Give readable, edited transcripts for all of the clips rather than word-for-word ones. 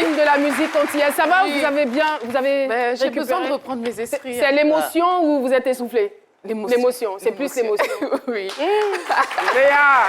reine de la musique antillaise. Ça va, Oui. vous avez bien, vous avez J'ai besoin récupéré? de reprendre mes esprits. C'est l'émotion ou vous êtes essoufflé? L'émotion. C'est plus l'émotion. Oui. Léa.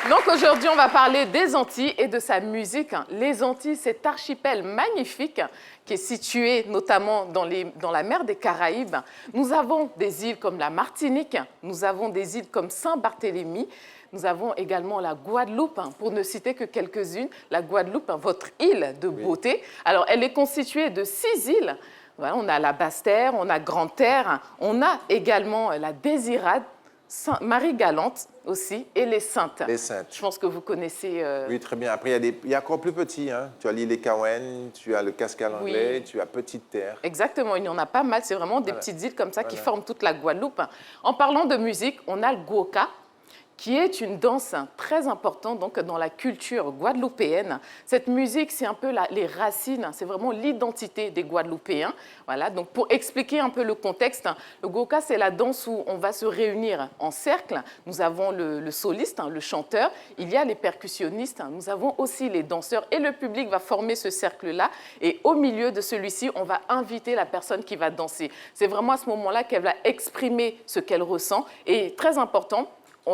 Donc aujourd'hui, on va parler des Antilles et de sa musique. Les Antilles, cet archipel magnifique qui est situé notamment dans la mer des Caraïbes. Nous avons des îles comme la Martinique, nous avons des îles comme Saint-Barthélemy, nous avons également la Guadeloupe, pour ne citer que quelques-unes. La Guadeloupe, votre île de beauté. Alors, elle est constituée de 6 îles. Voilà, on a la Basse-Terre, on a Grande-Terre, on a également la Désirade, Marie-Galante aussi, et les Saintes. Les Saintes. Je pense que vous connaissez... Oui, très bien. Après, il y a encore plus petits. Hein. Tu as l'île Écaouène, tu as le Cascal anglais, tu as Petite Terre. Exactement, il y en a pas mal. C'est vraiment des petites îles comme ça qui forment toute la Guadeloupe. En parlant de musique, on a le Gwoka, qui est une danse très importante donc, dans la culture guadeloupéenne. Cette musique, c'est un peu les racines, c'est vraiment l'identité des Guadeloupéens. Voilà, donc pour expliquer un peu le contexte, le Gwoka, c'est la danse où on va se réunir en cercle. Nous avons le soliste, le chanteur, il y a les percussionnistes, nous avons aussi les danseurs et le public va former ce cercle-là. Et au milieu de celui-ci, on va inviter la personne qui va danser. C'est vraiment à ce moment-là qu'elle va exprimer ce qu'elle ressent. Et très important,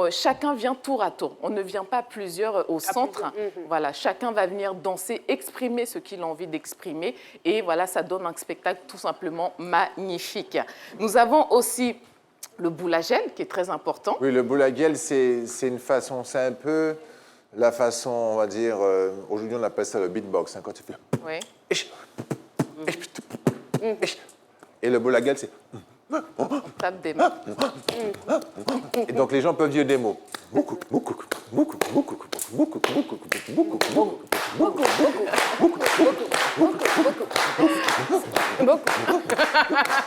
chacun vient tour à tour. On ne vient pas plusieurs au centre. Voilà, chacun va venir danser, exprimer ce qu'il a envie d'exprimer. Et voilà, ça donne un spectacle tout simplement magnifique. Nous avons aussi le boulagel, qui est très important. Oui, le boulagel, c'est une façon, c'est un peu la façon, on va dire, aujourd'hui on appelle ça le beatbox, hein, quand tu fais... Oui. Et le boulagel, c'est... On tape des mains. Et donc les gens peuvent dire des mots. On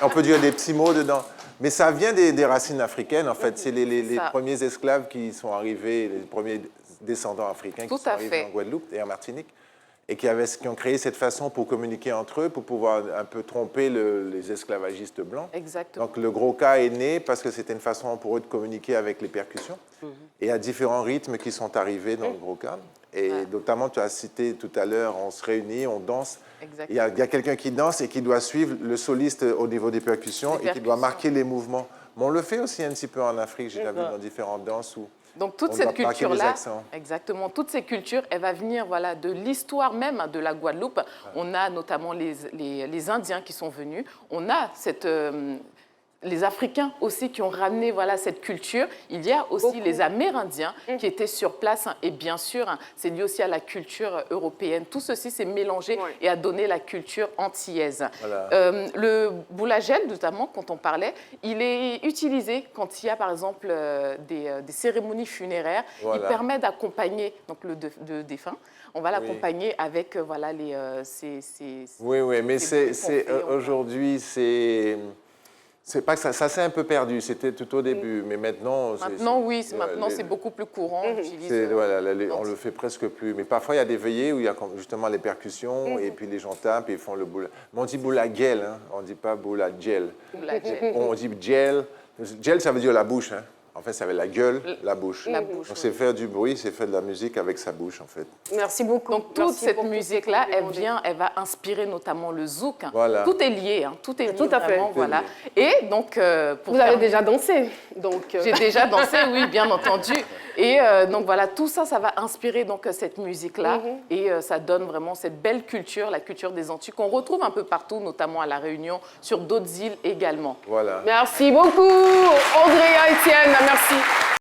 peut dire des petits mots dedans. Mais ça vient des racines africaines, en fait. C'est les premiers esclaves qui sont arrivés, les premiers descendants africains qui sont arrivés en Guadeloupe et en Martinique, et qui ont créé cette façon pour communiquer entre eux, pour pouvoir un peu tromper les esclavagistes blancs. Exactement. Donc le Gwoka est né parce que c'était une façon pour eux de communiquer avec les percussions. Et à différents rythmes qui sont arrivés dans le Gwoka. Et notamment, tu as cité tout à l'heure, on se réunit, on danse. Il y a quelqu'un qui danse et qui doit suivre le soliste au niveau des percussions et qui doit marquer les mouvements. Mais on le fait aussi un petit peu en Afrique, j'ai déjà vu dans différentes danses où... Donc toute cette culture-là, exactement, toute cette culture, elle va venir voilà, de l'histoire même de la Guadeloupe. On a notamment les Indiens qui sont venus. On a les Africains aussi qui ont ramené voilà, cette culture. Il y a aussi les Amérindiens qui étaient sur place. Et bien sûr, c'est lié aussi à la culture européenne. Tout ceci s'est mélangé et a donné la culture antillaise. Voilà. Le boulagel, notamment, quand on parlait, il est utilisé quand il y a, par exemple, des cérémonies funéraires. Il permet d'accompagner le défunt. On va l'accompagner avec voilà, Oui, mais aujourd'hui, c'est pas que ça s'est un peu perdu, c'était tout au début, mais maintenant... Maintenant, c'est beaucoup plus courant. On le fait presque plus. Mais parfois, il y a des veillées où il y a justement les percussions et puis les gens tapent et ils font le boula. Mais on dit boulagel, hein, on ne dit pas boulagel. On dit gel. Gel, ça veut dire la bouche. Hein. En fait, ça veut la gueule, la bouche. Donc, c'est faire du bruit, c'est faire de la musique avec sa bouche, en fait. Merci beaucoup. Donc, toute cette musique-là, elle va inspirer notamment le zouk. Voilà. Tout est lié, tout est lié tout à fait. vraiment, voilà. Et donc, vous avez déjà dansé, donc... J'ai déjà dansé, oui, bien entendu. Et donc, voilà, tout ça, ça va inspirer donc, cette musique-là. Et ça donne vraiment cette belle culture, la culture des Antilles, qu'on retrouve un peu partout, notamment à La Réunion, sur d'autres îles également. Voilà. Merci beaucoup, Andrea Etienne. Merci.